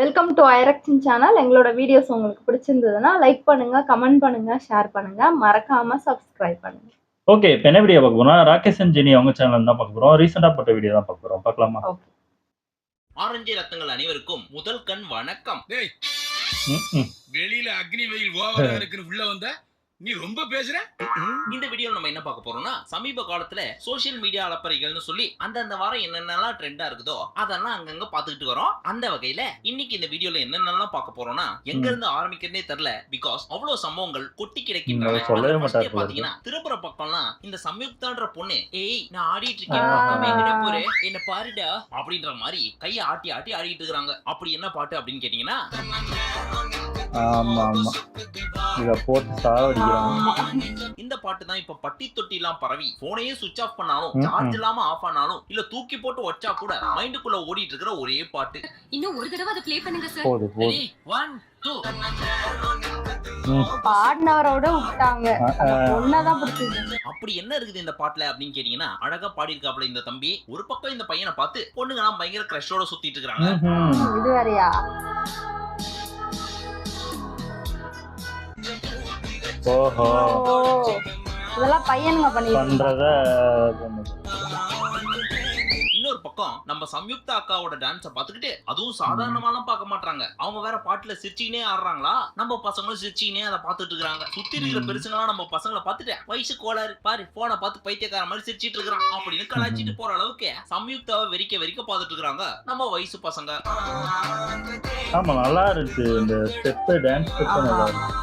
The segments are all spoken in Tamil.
வெல்கம் டு ஐரக்ஷன் சேனல். எங்களோட வீடியோஸ் உங்களுக்கு பிடிச்சிருந்ததுன்னா லைக் பண்ணுங்க, கமெண்ட் பண்ணுங்க, ஷேர் பண்ணுங்க, மறக்காம சப்ஸ்கிரைப் பண்ணுங்க. ஓகே, இப்போ என்ன வீடியோ பார்க்க போறோம்? ராகேஷ் அண்ட் ஜெனி அவங்க சேனல் தான் பார்க்க போறோம். ரீசெண்டா போட்ட வீடியோ தான் பார்க்க போறோம். பார்க்கலாமா? ஓகே. ஆரஞ்சு ரத்தங்கள் அனைவருக்கும் முதல் கண் வணக்கம். டேய், வெளியில அக்னி வெயில் ஓவரா இருக்குன்னு உள்ள வந்தா நீ ரொம்ப பேசுற. இந்த வீடியோ நம்ம என்ன பார்க்க போறோம்னா, சமீப காலத்துல சோசியல் மீடியா அலப்பறைகள்னு சொல்லி அந்தந்த வாரம் என்னென்னலாம் ட்ரெண்டா இருக்குதோ அதெல்லாம் அங்கங்க பாத்துக்கிட்டு வரோம். அந்த வகையில இன்னைக்கு இந்த வீடியோல என்னென்னலாம் பார்க்க போறோம்னா, எங்க இருந்து ஆரம்பிக்கிறதே தெரியல. பிகாஸ் அவ்வளவு சம்பவங்கள் கொட்டி கிடக்கின்றன. பாத்தீங்கன்னா திருப்புற பக்கம்லாம் இந்த சம்யுக்தான்ற பொண்ணு, ஏய் நான் ஆடிட்டு இருக்கேன், பக்கமே எங்கிட்ட போற, என்ன பாருடா அப்படின்ற மாதிரி கையை ஆட்டி ஆட்டி ஆடிட்டு இருக்காங்க. அப்படி என்ன பாட்டு அப்படின்னு கேட்டீங்கன்னா, ஆமா ஆமா இத போட்டு சாவடிக்கிறாங்க. இந்த பாட்டு தான் இப்ப பட்டி தொட்டி எல்லாம் பரவி போனையே சுவிட்ச் ஆஃப் பண்ணாலும் சார்ஜ் இல்லாம ஆஃப் ஆனாலும் இல்ல தூக்கி போட்டு வச்சா கூட மைண்டுக்குள்ள ஓடிட்டு இருக்கிற ஒரே பாட்டு. இன்னும் ஒரு தடவை அதை ப்ளே பண்ணுங்க சார். போடு போடு. 1 2 பாடினவரோட விட்டாங்க. ஒன்னதான் பிடிச்சது. அப்படி என்ன இருக்குது இந்த பாட்டுல அப்படின்னு கேட்டீங்கன்னா, அழகா பாடியிருக்காப்ல இந்த தம்பி. ஒரு பக்கம் இந்த பையனை பார்த்து பொண்ணுங்கலாம் பயங்கர கிரஷோட சுத்திட்டு இருக்காங்க. இது வேறயா? ஓஹோ, இதெல்லாம் பையனுங்க பண்றத இன்னொரு பக்கம் நம்ம சம்யுக்தா அக்காவோட டான்ஸ பாத்துக்கிட்டு அதுவும் சாதாரணமாலாம் பார்க்க மாட்டாங்க. அவங்க வேற பாட்டுல சிரிச்சினே ஆடுறாங்களா, நம்ம பசங்களும் சிரிச்சினே அதை பாத்துட்டு இருக்காங்க. சுத்தி இருக்கிற பெருசுங்களா நம்ம பசங்களை பாத்துட்டு வயசு கோளாறு பாரு போனை பார்த்து பைத்தியக்கார மாதிரி சிரிச்சிட்டு இருக்கிறான் அப்படின்னு கலாச்சிட்டு போற அளவுக்கு சம்யுக்தாவை வெறிக்க வெறிக்க பாத்துட்டு இருக்காங்க நம்ம வயசு பசங்க. ஆமா நல்லா இருக்கு. இந்த ஸ்டெப் டான்ஸ் ஸ்டெப் நல்லா இருக்கு.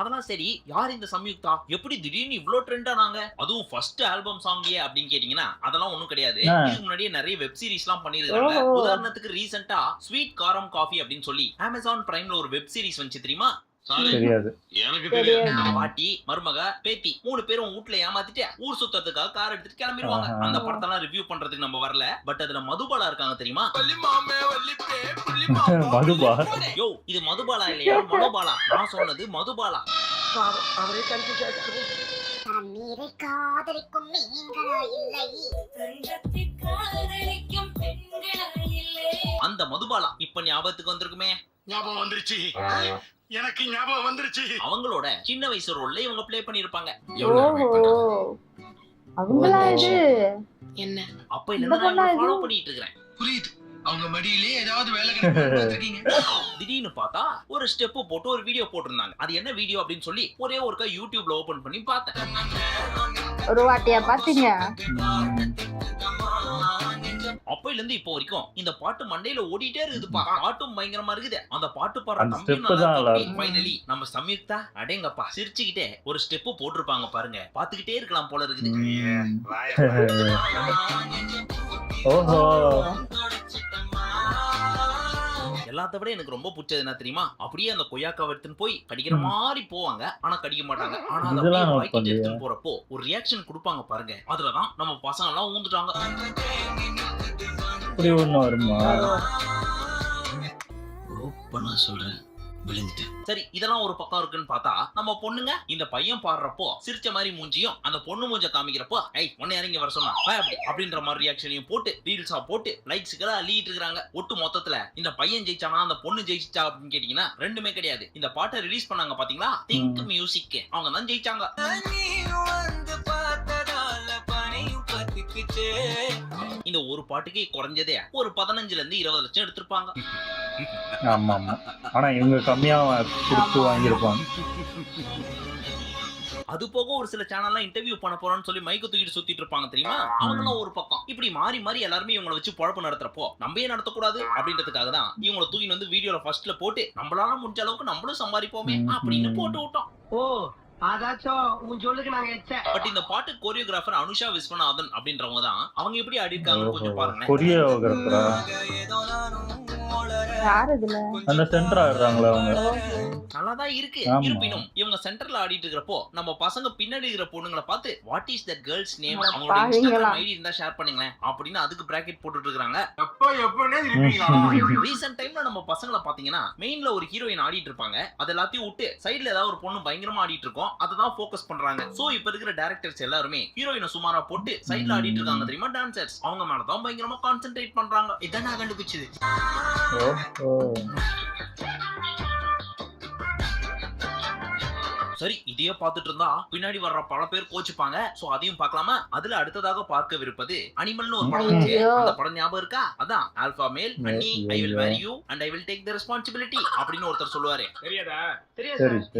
அதெல்லாம் சரி, யார் இந்த சம்யுக்தா, எப்படி திடீர்னு இவ்ளோ ட்ரெண்ட் ஆனாங்க, அதுவும் ஃபர்ஸ்ட் ஆல்பம் சாங்கே அப்படின்னு கேட்டீங்கன்னா அதெல்லாம் ஒண்ணும் கிடையாது. இதுக்கு முன்னாடியே நிறைய வெப் சீரிஸ் எல்லாம் பண்ணிருக்காங்க. உதாரணத்துக்கு ரீசெண்டா ஸ்வீட் காரம் காஃபி அப்படின்னு சொல்லி அமேசான் பிரைம்ல ஒரு வெப் சீரிஸ் வந்துச்சு தெரியுமா? தெரியாது. எனக்கு தெரியாது. பாட்டி மருமக பேத்தி 3 பேரும் வீட்ல ஏமாத்திட்டு ஊர் சுத்தத்துக்காக கார் எடுத்துட்டு கிளம்பிடுவாங்க. அந்த படத்தெல்லாம் ரிவ்யூ பண்றதுக்கு நம்ம வரல. பட் அதுல மதுபாலா இருக்காங்க தெரியுமா? மதுபா. யோ இது மதுபாலா இல்லையா, மனோபாலா. நான் சொன்னது மதுபாலா. அவரே கன்ஃபியூஸ் ஆயிட்டாரு. தண்ணீரை காதலிக்கும் மீன்களா இல்லை, அந்த மதுபாலா இப்ப ஞாபகத்துக்கு வந்திருக்குமே. ஞாபகம் வந்துருச்சு, எனக்கு ஞாபகம் வந்துருச்சு. அவங்களோட சின்ன வயசு ரோல்ல இவங்க ப்ளே பண்ணிருப்பாங்க. அவங்களா இது? என்ன அப்ப இல்ல நான் ஃபாலோ பண்ணிட்டு இருக்கேன். புரியுது, அவங்க மடியிலே ஏதாவது வேலை கிடைச்சிருக்கீங்க. திடீர்னு பார்த்தா ஒரு ஸ்டெப் போட்டு ஒரு வீடியோ போட்டிருந்தாங்க. அது என்ன வீடியோ அப்படின்னு சொல்லி ஒரே ஒருக்கா யூடியூப்ல ஓபன் பண்ணி பார்த்தேன். ஒரு வாட்டியா பாத்தீங்க? அப்பையில இருந்து இப்போ வரைக்கும் இந்த பாட்டு மண்டையில ஓடிட்டே இருக்குதுப்பா. பாட்டும் பயங்கரமா இருக்குது. அந்த பாட்டு பாடுற அந்த தம்பி step நல்லா தான் நல்லா இருக்கு. இருக்கு. ஃபைனலி நம்ம சம்யுக்தா அடேங்கப்பா சிரிச்சுக்கிட்டே ஒரு ஸ்டெப் போட்டிருப்பாங்க பாருங்க. பாத்துக்கிட்டே இருக்கலாம் போல இருக்குது. ஓஹோ, எல்லாத்த விட எனக்கு ரொம்ப பிடிச்சது என்ன தெரியுமா, அப்படியே அந்த கொய்யாக்காவை எடுத்துன்னு போய் கடிக்கிற மாதிரி போவாங்க, ஆனா கடிக்க மாட்டாங்க. ஆனா அதை இதெல்லாம் அப்படியே note வாய்க்கிட்டு பண்ணலையா? எடுத்துன்னு போறப்போ ஒரு ரியாக்ஷன் கொடுப்பாங்க பாருங்க. அதுலதான் நம்ம பசங்க எல்லாம் ஊந்துட்டாங்க. இப்படி ஒண்ணு வருமா? ஓப்பனா சொல்றேன், விழுந்துட்டேன். சரி, இதெல்லாம் ஒரு பக்கம் இருக்குன்னு பார்த்தா நம்ம பொண்ணுங்க இந்த பையன் பாடுறப்போ சிரிச்ச மாதிரி மூஞ்சியும் அந்த பொண்ணு மூஞ்ச காமிக்கிறப்போ ஐ ஒன்னு இறங்கி வர சொன்னா அப்படின்ற மாதிரி ரியாக்ஷனையும் போட்டு ரீல்ஸா போட்டு லைக்ஸ்களை அள்ளிட்டு இருக்காங்க. ஒட்டு மொத்தத்துல இந்த பையன் ஜெயிச்சானா அந்த பொண்ணு ஜெயிச்சா அப்படின்னு கேட்டீங்கன்னா ரெண்டுமே கிடையாது. இந்த பாட்டை ரிலீஸ் பண்ணாங்க பாத்தீங்களா, திங்க் மியூசிக், அவங்க தான் ஜெயிச்சாங்க. இந்த ஒரு பாட்டுக்கு குறைஞ்சதே ஒரு 15 இருந்து 20 லட்சம் எடுத்திருப்பாங்க. ஆமா ஆமா, ஆனா இவங்க கம்மியா கொடுத்து வாங்கியிருப்பாங்க. அது போக ஒரு சில சேனல்லாம் இன்டர்வியூ பண்ண போறோம்னு சொல்லி மைக்க தூக்கிட்டு சுத்திட்டு இருப்பாங்க தெரியுமா, அவங்களும் ஒரு பக்கம். இப்படி மாறி மாறி எல்லாருமே இவங்களை வச்சு பொழப்பு நடத்துறப்போ நம்ம ஏன் நடத்தக்கூடாது அப்படின்றதுக்காக தான் இவங்களை தூக்கிட்டு வந்து வீடியோல ஃபர்ஸ்ட்ல போட்டு நம்மளால முடிஞ்ச அளவுக்கு நம்மளும் சம்பாதிப்போமே அப்படின்னு போட்டு விட்டோம். ஓ அதாச்சும் உன் சொல்லுக்கு நாங்க எச்ச. பட் இந்த பாட்டு கோரியோகிராஃபர் அனுஷா விஸ்வநாதன் அப்படின்றவங்க தான். அவங்க எப்படி ஆடிருக்காங்கன்னு கொஞ்சம் பாருங்க. கொரியோகிராஃபரா? யார் இதுல? அந்த சென்டர் ஆடுறாங்களா அவங்க? நல்லாதான் இருக்கு. ஆமா. இருப்பினும் இவங்க சென்டர்ல ஆடிட்டு இருக்கிறப்போ நம்ம பசங்க பின்னாடி இருக்கிற பொண்ணுங்களை பார்த்து what is that girls name, அவங்களோட பாவிங்களா. இன்ஸ்டாகிராம் ஐடி இருந்தா ஷேர் பண்ணுங்களேன் அப்படின்னு அதுக்கு பிராக்கெட் போட்டுட்டு இருக்காங்க. அப்பா எப்பனே இருப்பீங்களா? ரீசெண்ட் டைம்ல நம்ம பசங்களை பாத்தீங்கன்னா மெயின்ல ஒரு ஹீரோயின் ஆடிட்டு இருப்பாங்க, அது எல்லாத்தையும் விட்டு சைடுல ஏதாவது ஒரு பொண்ணு பயங்கரமா ஆடிட்டு இருக்கோம், அததான் ஃபோக்கஸ் பண்றாங்க. சோ இப்ப இருக்கிற டைரக்டர்ஸ் எல்லாருமே ஹீரோயினை சுமாரா போட்டு சைடுல ஆடிட்டு இருக்காங்க தெரியுமா டான்சர்ஸ், அவங்க மேலதான் பயங்கரமா கான்சென்ட்ரேட் பண்றாங்க. இதான் நான் கண்டுபிடிச்சது. சரி, இதையே பார்த்துட்டு இருந்தா பின்னாடி வர்ற பல பேர் கோச்சுப்பாங்க. சோ அதையும் பார்க்கலாமா? அதுல அடுத்ததாக பார்க்கவிருப்பது அனிமல்னு ஒரு படம் வந்துச்சு. அந்த படம் ஞாபகம் இருக்கா? அதான் alpha male honey I will marry you and I will take the responsibility அப்படின்னு ஒருத்தர் சொல்லுவாரு. தெரியாதா?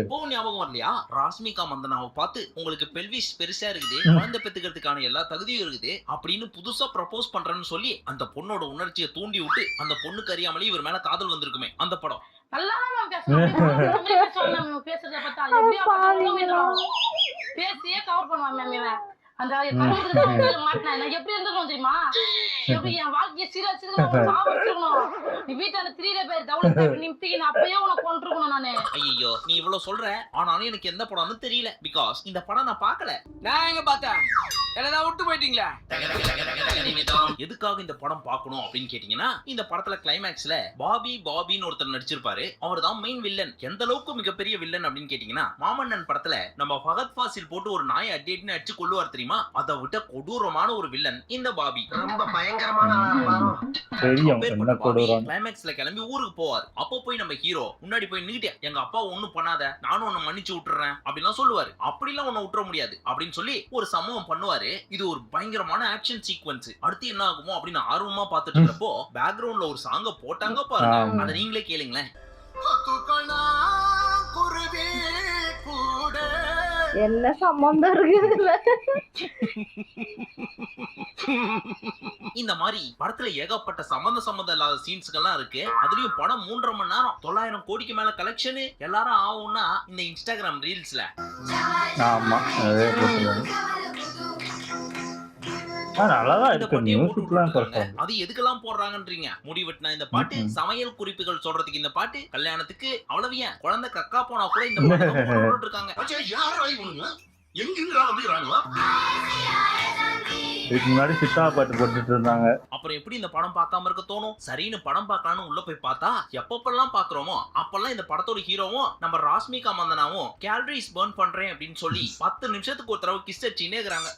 இப்போ ஞாபகம் வரலையா? ராஷ்மிகா மந்தனாவை பார்த்து உங்களுக்கு பெல்விஸ் பெருசா இருக்குது, குழந்தை பெத்துக்கிறதுக்கான எல்லா தகுதியும் இருக்குது அப்படின்னு புதுசா ப்ரப்போஸ் பண்றேன்னு சொல்லி அந்த பொண்ணோட உணர்ச்சியை தூண்டி விட்டு அந்த பொண்ணுக்கு அறியாமலே இவர் மேல காதல் வந்திருக்குமே, அந்த படம். நல்லா பேசுறத பார்த்தா பேசியே கவர் பண்ணுவான் மேம். இவன் அந்த மாட்டினா நான் எப்படி இருந்திருக்கணும் தெரியுமா? எப்படி என் வாழ்க்கையை சீரழிச்சிருக்கணும். நீ வீட்டுல அந்த 3 பேர் டவுன் நிமித்திக்கு நான் அப்பயே உனக்கு கொண்டிருக்கணும் நானு. ஐயோ, நீ இவ்வளவு சொல்ற, ஆனாலும் எனக்கு எந்த படம்னு தெரியல. பிகாஸ் இந்த படம் நான் பார்க்கல. நான் எங்க பார்த்தேன்? எல்லாம் விட்டு போயிட்டீங்களா? எதுக்காக இந்த படம் பார்க்கணும் அப்படின்னு கேட்டீங்கன்னா, இந்த படத்துல கிளைமேக்ஸ்ல பாபின்னு ஒருத்தர் நடிச்சிருப்பாரு. அவர் தான் மெயின் வில்லன். எந்த அளவுக்கு மிகப்பெரிய வில்லன் அப்படின்னு கேட்டீங்கன்னா, மாமன்னன் படத்துல நம்ம ஃபகத் ஃபாசில் போட்டு ஒரு நாய் அடின்னு அடிச்சு கொள்ளுவார் தெரியுமா? அதை விட கொடூரமான ஒரு வில்லன் இந்த பாபி. ரொம்ப பயங்கரமான கிளைமேக்ஸ்ல கிளம்பி ஊருக்கு போவார். அப்போ போய் நம்ம ஹீரோ முன்னாடி போய் நின்னுட்டு, எங்க அப்பா ஒண்ணும் பண்ணாத, நானும் உன்னை மன்னிச்சு விட்டுறேன் அப்படிலாம் சொல்லுவாரு. அப்படிலாம் உன்னை விட்டுற முடியாது அப்படின்னு சொல்லி ஒரு சம்பவம் பண்ணுவாரு. இது ஒரு பயங்கரமான ஆக்ஷன் சீக்வென்ஸ். அடுத்து என்ன ஆகுமோ அப்படின்னு ஆர்வமா பார்த்துட்டு இருக்கப்போ பேக்ரவுண்ட்ல ஒரு சாங்க போட்டாங்க பாருங்க, அதை நீங்களே கேளுங்களேன். என்ன சம்பந்தம் இருக்குதுல? இந்த மாதிரி படத்துல ஏகப்பட்ட சம்பந்தம் இல்லாத சீன்ஸ்கெல்லாம் இருக்கு. அதுலயும் படம் 3.5 மணி நேரம், 900 கோடிக்கு மேல கலெக்ஷன். எல்லாரும் ஆகும்னா இந்த இன்ஸ்டாகிராம் ரீல்ஸ்ல. ஆமா, அதே நல்லாதான் இருக்கு. மியூசிக்லாம் பர்ஃபெக்ட். அது எதுக்கெல்லாம் போடுறாங்கன்றீங்க? முடி வெட்டினா இந்த பாட்டு, சமையல் குறிப்புகள் சொல்றதுக்கு இந்த பாட்டு, கல்யாணத்துக்கு அவ்வளவு ஏன் குழந்தை கக்கா போனா கூட இந்த பாட்டு போட்டு இருக்காங்க. இதுக்கு முன்னாடி சித்தா பாட்டு போட்டுட்டு இருந்தாங்க. அப்புறம் எப்படி இந்த படம் பார்க்காம இருக்க தோணும்? சரின்னு படம் பார்க்கலான்னு உள்ள போய் பார்த்தா எப்பப்பெல்லாம் பாக்குறோமோ அப்பெல்லாம் இந்த படத்தோட ஹீரோவும் நம்ம ராஷ்மிகா மந்தனாவும் கேலரிஸ் பர்ன் பண்றேன் அப்படின்னு சொல்லி 10 நிமிஷத்துக்கு ஒரு தடவை கிஸ் அடிச்சுனே இருக்கிறாங்க.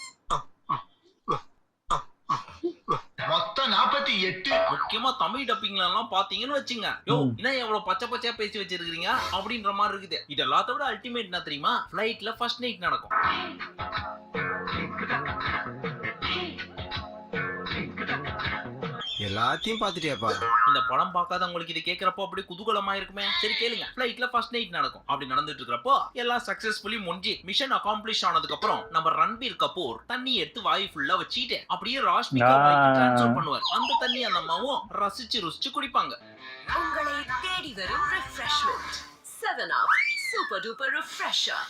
மொத்தம் 48. முக்கியமா தமிழ் டப்பிங்ல எல்லாம் பாத்தீங்கன்னு வச்சுங்க, யோ என்ன எவ்வளவு பச்சை பச்சையா பேசி வச்சிருக்கீங்க அப்படின்ற மாதிரி இருக்குது. இது எல்லாத்த விட அல்டிமேட் என்ன தெரியுமா? ஃபிளைட்ல ஃபர்ஸ்ட் நைட் நடக்கும். எல்லாத்தையும் பாத்துட்டியாப்பா? இந்த படம் பார்க்காதவங்களுக்கு இது கேட்கறப்போ அப்படியே குதூகலமா இருக்குமே. சரி கேளுங்க. ஃபிளைட்ல ஃபர்ஸ்ட் நைட் நடக்கும். அப்படி நடந்துட்டு இருக்கிறப்போ எல்லாம் சக்சஸ்ஃபுல்லி முடிஞ்சு மிஷன் அகாம்ப்ளிஷ் ஆனதுக்கு அப்புறம் நம்ம ரன்பீர் கபூர் தண்ணி எடுத்து வாய் ஃபுல்லா வச்சிட்டு அப்படியே ராஷ்மிகா ட்ரான்ஸ்ஃபர் பண்ணுவார். அந்த தண்ணி அந்த அம்மாவும் ரசிச்சு குடிப்பாங்க. உங்களை தேடி வரும் ரிஃப்ரெஷ்மென்ட் 7up சூப்பர் டூப்பர் ரிஃப்ரெஷர்.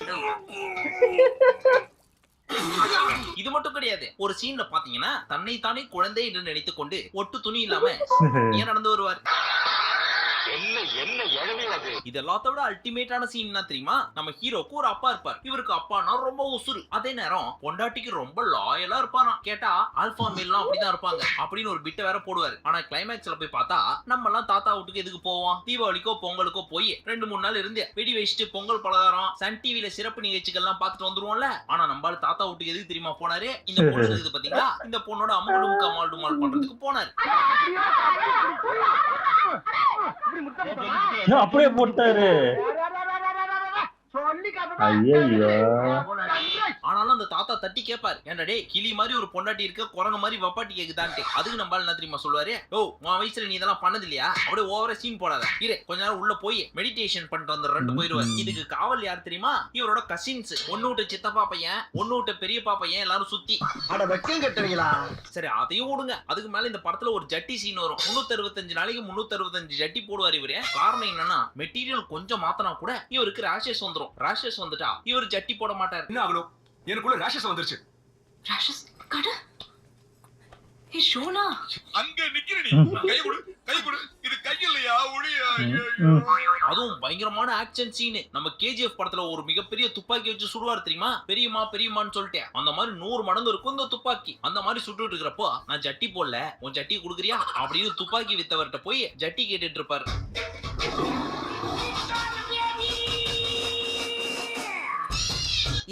இது மட்டும் கிடையாது. ஒரு சீன்ல பாத்தீங்கன்னா தன்னை தானே குழந்தை என்று நினைத்துக் கொண்டு ஒட்டு துணி இல்லாம ஏன் நடந்து வருவார். இது எல்லாத்த விட அல்டிமேட்டான சீன் என்ன தெரியுமா? நம்ம ஹீரோக்கு ஒரு அப்பா இருப்பார். இவருக்கு அப்பானா ரொம்ப உசுறு. அதே நேரம் பொண்டாட்டிக்கு ரொம்ப லாயலா இருப்பாராம். கேட்டா ஆல்பா மேல்லாம் அப்படிதான் இருப்பாங்க அப்படின்னு ஒரு பிட்ட வேற போடுவாரு. ஆனா கிளைமேக்ஸ்ல போய் பார்த்தா நம்ம எல்லாம் தாத்தா வீட்டுக்கு எதுக்கு போவோம்? தீபாவளிக்கோ பொங்கலுக்கோ போய் 2-3 நாள் இருந்து வெடி வச்சுட்டு பொங்கல் பலகாரம் சன் டிவில சிறப்பு நிகழ்ச்சிகள் எல்லாம் பார்த்துட்டு வந்துருவோம்ல. ஆனா நம்மளால தாத்தா வீட்டுக்கு எதுக்கு தெரியுமா போனாரு? இந்த பொண்ணு இருக்குது பாத்தீங்களா, இந்த பொண்ணோட அம்மாள் பண்றதுக்கு போனாரு. அப்படியே போட்டாரு. ஆனாலும் அந்த தாத்தா தட்டி கேட்பாரு, ஏன்டா கிளி மாதிரி ஒரு பொண்டாட்டி இருக்க, குரங்கு மாதிரி வப்பாட்டி கேக்குதான்ட்டு. அதுக்கு நம்ம என்ன தெரியுமா சொல்லுவாரு? ஓ உன் வயசுல நீ இதெல்லாம் பண்ணது இல்லையா? அப்படியே ஓவரா சீன் போடாத, இரு கொஞ்ச நேரம் உள்ள போய் மெடிடேஷன் பண்ணிட்டு வந்து 2 போயிருவாரு. இதுக்கு காவல் யார் தெரியுமா? இவரோட கசின்ஸ். ஒன்னு விட்டு சித்தப்பா பையன், ஒன்னு விட்டு பெரியப்பா பையன், எல்லாரும் சுத்தி. சரி அதையும் விடுங்க. அதுக்கு மேல இந்த படத்துல ஒரு ஜட்டி சீன் வரும். 365 நாளைக்கு 365 ஜட்டி போடுவார் இவரு. காரணம் என்னன்னா மெட்டீரியல் கொஞ்சம் மாத்தினா கூட இவருக்கு ரேஷஸ் வந்துரும். ரேஷஸ் வந்துட்டா இவர் ஜட்டி போட மாட்டார். என்ன ஆகணும்? எனக்குள்ள ரேஷஸ் வந்துருச்சு. ராஷஸ் கட ஏ ஷோனா அங்க நிக்கிறடி. கை கொடு இது கை இல்லையா? ஒளியா? அதுவும் பயங்கர பயங்கரமான ஆக்ஷன் சீன். நம்ம கேஜிஎஃப் படத்துல ஒரு மிகப்பெரிய துப்பாக்கி வச்சு சுடுவார் தெரியுமா, பெரியமான்னு சொல்லிட்டேன். அந்த மாதிரி 100 மடங்கு இருக்கும் இந்த துப்பாக்கி. அந்த மாதிரி சுட்டுட்டு இருக்கிறப்போ நான் ஜட்டி போடல, உன் ஜட்டி குடுக்குறியா அப்படின்னு துப்பாக்கி வித்தவர்கிட்ட போய் ஜட்டி கேட்டுட்டு இருப்பாரு.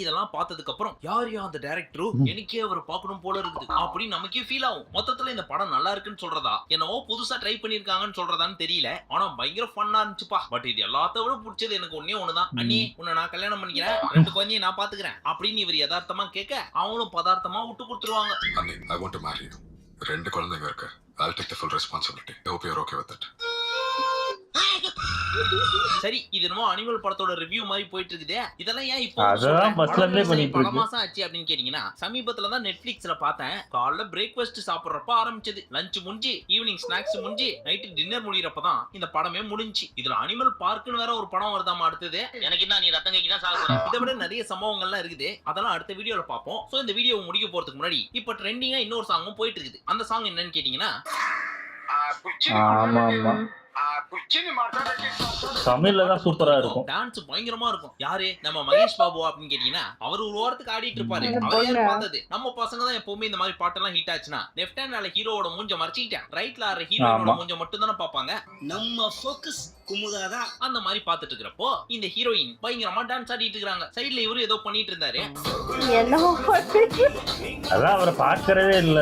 இதெல்லாம் பார்த்ததுக்கு அப்புறம் யார் அந்த டைரக்டர், எனக்கே அவர் பார்க்கணும் போல இருக்குது அப்படின்னு நமக்கே ஃபீல் ஆகும். மொத்தத்துல இந்த படம் நல்லா இருக்குன்னு சொல்றதா, என்னவோ புதுசா ட்ரை பண்ணிருக்காங்கன்னு சொல்றதான்னு தெரியல. ஆனா பயங்கர ஃபன்னா இருந்துச்சுப்பா. பட் இது எல்லாத்த விட பிடிச்சது எனக்கு ஒன்னே ஒண்ணுதான். அண்ணி உன்னை நான் கல்யாணம் பண்ணிக்கிறேன், 2 குழந்தைய நான் பாத்துக்கிறேன் அப்படின்னு இவர் யதார்த்தமா கேட்க அவங்களும் பதார்த்தமா விட்டு கொடுத்துருவாங்க. அண்ணி, I want to marry you. 2 குழந்தைங்க இருக்கு. I'll take the full responsibility. I hope you're okay with it. சரி, இது என்னமோ அனிமல் படத்தோட ரிவ்யூ மாதிரி போயிட்டு இருக்குதே, இதெல்லாம் ஏன் இப்போ அதான் பஸ்ல இருந்தே பண்ணிட்டு பல இருக்கு. மாசம் ஆச்சு அப்படின்னு கேட்டீங்கன்னா, சமீபத்துல தான் நெட்ஃபிளிக்ஸ்ல பார்த்தேன். காலைல பிரேக்ஃபாஸ்ட் சாப்பிடுறப்ப ஆரம்பிச்சது, லஞ்ச் முடிஞ்சு ஈவினிங் ஸ்நாக்ஸ் முடிஞ்சு நைட்டு டின்னர் முடியறப்பதான் இந்த படமே முடிஞ்சு. இதுல அனிமல் பார்க்குன்னு வேற ஒரு படம் வருதாமா அடுத்தது. எனக்கு என்ன, நீ ரத்தம் கைக்கு தான் சாப்பிடுற. இதை விட நிறைய சம்பவங்கள்லாம் இருக்குது, அதெல்லாம் அடுத்த வீடியோல பார்ப்போம். சோ இந்த வீடியோ முடிக்க போறதுக்கு முன்னாடி இப்ப ட்ரெண்டிங்கா இன்னொரு சாங்கும் போயிட்டு இருக்குது. அந்த சாங் என்னன்னு கேட்டீங்கன்னா, ஆமா ஆமா தமிழ்ல தான் சூப்பரா இருக்கும். டான்ஸ் பயங்கரமா இருக்கும். யாரு நம்ம மகேஷ் பாபு அப்படின்னு கேட்டீங்கன்னா, அவர் ஒரு வாரத்துக்கு ஆடிட்டு இருப்பாரு. அவர் யாரு பார்த்தது, நம்ம பசங்க தான் எப்பவுமே இந்த மாதிரி பாட்டெல்லாம் ஹிட் ஆச்சுன்னா லெஃப்ட் ஹேண்ட்ல ஹீரோவோட மூஞ்ச மறைச்சிட்டேன், ரைட்ல ஆடுற ஹீரோவோட மூஞ்ச மட்டும் தானே பாப்பாங்க. நம்ம ஃபோக்கஸ் குமுதாதான் அந்த மாதிரி பாத்துட்டு இருக்கிறப்போ இந்த ஹீரோயின் பயங்கரமா டான்ஸ் ஆடிட்டு இருக்காங்க. சைடுல இவரு ஏதோ பண்ணிட்டு இருந்தாரு. அதான் அவரை பார்க்கறதே இல்ல.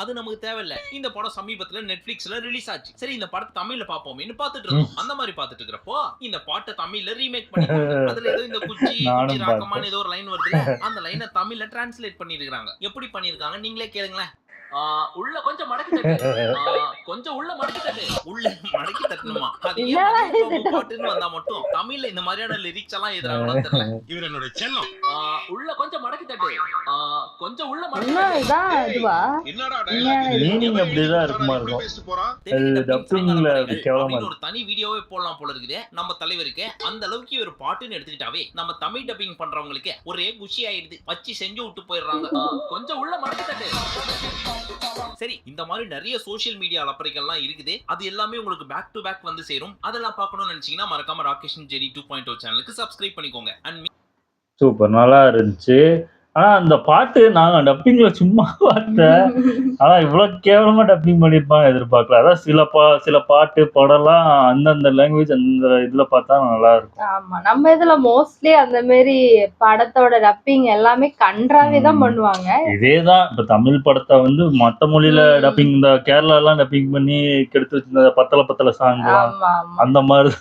அது நமக்கு தேவையில்ல. இந்த படம் சமீபத்துல நெட்ஃபிளிக்ஸ்ல ரிலீஸ் ஆச்சு. சரி, இந்த படத்தை தமிழ்ல பாப்போம்னு பாத்துட்டு இருக்கோம். அந்த மாதிரி பாத்துட்டு இருக்கிறப்போ இந்த பாட்டை தமிழ்ல ரீமேக் பண்ணி அதுல ஏதோ இந்த குச்சி ராக்கமான ஏதோ ஒரு லைன் வருது, அந்த லைனை தமிழ்ல டிரான்ஸ்லேட் பண்ணிருக்காங்க. எப்படி பண்ணிருக்காங்க நீங்களே கேளுங்களேன். உள்ள கொஞ்சம் மடக்கி தட்டு, கொஞ்சம் உள்ள மடக்கி தட்டு, உள்ள மடக்கி தட்டணுமா? அது பாட்டுன்னு வந்தா மட்டும் தமிழ்ல இந்த மாதிரியான லிரிக்ஸ் எல்லாம் எதிராகலாம் தெரியல. இவர் என்னோட செல்லம். உள்ள கொஞ்சம் மடக்கி தட்டு, கொஞ்சம் உள்ள மீனிங் அப்படிதான் இருக்குமா இருக்கும். அது டப்பிங்ல கேவலமா ஒரு தனி வீடியோவே போடலாம் போல இருக்குது நம்ம தலைவருக்கு. அந்த அளவுக்கு ஒரு பாட்டுன்னு எடுத்துக்கிட்டாவே நம்ம தமிழ் டப்பிங் பண்றவங்களுக்கு ஒரே குஷி ஆயிடுது, வச்சு செஞ்சு விட்டு போயிடுறாங்க. கொஞ்சம் உள்ள மடக்கி தட்டு. சரி, இந்த மாதிரி நிறைய சோஷியல் மீடியா அலப்பறைகள்லாம் இருக்குது. அது எல்லாமே உங்களுக்கு பேக் டு பேக் வந்து சேரும். அதெல்லாம் பார்க்கணும்னு நினைச்சீங்கன்னா மறக்காம ராகேஷ் ஜெரி 2.0 சேனலுக்கு சப்ஸ்கிரைப் பண்ணிக்கோங்க. சூப்பர், நல்லா இருந்துச்சு. ஆனா அந்த பாட்டு நாங்க டப்பிங்ல சும்மா பார்த்தேன். ஆனா இவ்வளவு கேவலமா டப்பிங் பண்ணிருப்பாங்க எதிர்பார்க்கல. அதான் சில பாட்டு படம்லாம் அந்தந்த லாங்குவேஜ் அந்த இதுல பார்த்தா நல்லா இருக்கும். ஆமா, நம்ம இதுல மோஸ்ட்லி அந்த மாதிரி படத்தோட டப்பிங் எல்லாமே கன்றாவே தான் பண்ணுவாங்க. இதேதான் இப்ப தமிழ் படத்தை வந்து மத்த மொழியில டப்பிங், இந்த கேரளா எல்லாம் டப்பிங் பண்ணி கெடுத்து வச்சிருந்த பத்தல சாங் அந்த மாதிரி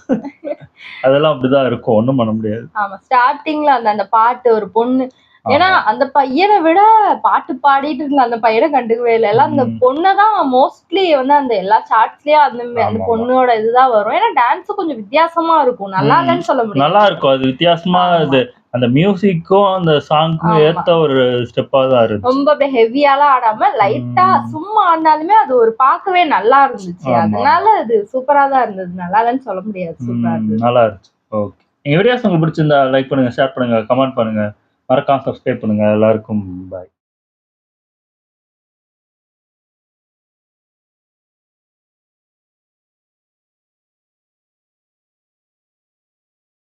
அதெல்லாம் அப்படிதான் இருக்கும், ஒண்ணும் பண்ண முடியாது. ஆமா, ஸ்டார்டிங்ல அந்த பாட்டு ஒரு பொண்ணு, ஏன்னா அந்த பையனை விட பாட்டு பாடிட்டு இருந்த அந்த பையனை கண்டுக்கவே இல்லை. எல்லாம் அந்த பொண்ணுதான் மோஸ்ட்லி வந்து அந்த எல்லா ஷார்ட்ஸ்லயும் அந்த பொண்ணோட இதுதான் வரும். ஏன்னா டான்ஸ் கொஞ்சம் வித்தியாசமா இருக்கும், நல்லா இல்லைன்னு சொல்ல முடியும், நல்லா இருக்கும். அது வித்தியாசமா, அது அந்த மியூசிக்கும் அந்த சாங்க்கும் ஏத்த ஒரு ஸ்டெப்பா தான் இருக்கு. ரொம்ப அப்படியே ஹெவியாலாம் ஆடாம லைட்டா சும்மா ஆடினாலுமே அது ஒரு பார்க்கவே நல்லா இருந்துச்சு. அதனால அது சூப்பரா தான் இருந்தது, நல்லா இல்லைன்னு சொல்ல முடியாது, சூப்பரா இருந்தது, நல்லா இருந்துச்சு. ஓகே, எங்க வீடியோஸ் உங்களுக்கு பிடிச்சிருந்தா லைக் பண்ணுங்க, ஷேர் பண்ணுங்க, கமெண்ட் பண்ணுங்க, மறக்காம சப்ஸ்கிரைப் பண்ணுங்க. எல்லாருக்கும் பாய்.